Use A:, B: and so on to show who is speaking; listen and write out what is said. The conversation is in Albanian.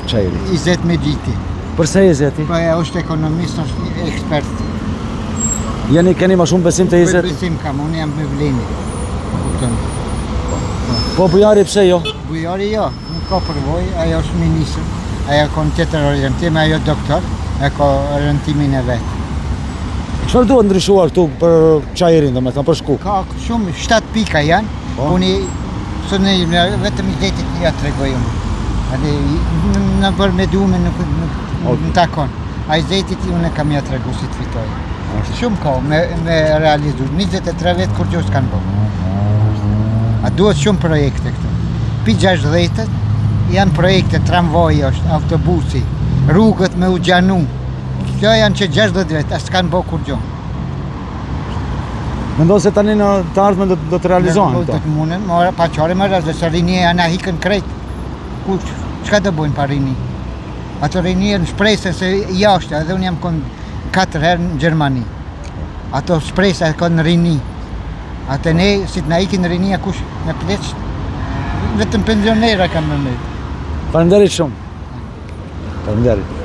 A: Çajerit?
B: 20 me viti.
A: Përse 20?
B: Po ajo është ekonomist, është ekspert.
A: Keni ma shumë besim të 20?
B: Besim kam, unë jam me vleni. Kupton.
A: Po bujari pse jo?
B: Bujari jo, nuk ka përvoj, ajo është ministër. Ajo ka në tjetër orientim, ajo doktor, e ka orientimin e vetë.
A: Çfarë duhet ndryshuar këtu për Çajerin, domethënë për Shkup?
B: Ka shumë 7 pika janë, unë vetëm i detit ja tregoj unë. Në bërë me dume nuk takon. A i zetit unë kam ja tregu si të fitoj. Shumë ka me realizu. 23 vetë kur gjo s'kanë bërë. A duhet shumë projekte këtu. Pi 60 janë projekte, tramvaj është, autobusi, rrugët me u gjanu. Kjo janë që 60 vetë, a s'kanë bërë kur gjo.
A: Mendon se tani në të ardhmen do të realizohen këto?
B: Do të munden, pa qare më rrës, dhe se rinje janë hikën krejt. Qka të bojnë pa rinje? Ato rinje në shprejse se jashtë, edhe unë jam konë 4 herë në Gjermani. Ato shprejse e konë në rinje. Atë ne, si të na ikin në rinje, kush me pleq, vetëm pensionera kam me me.
A: Faleminderit shumë. Faleminderit.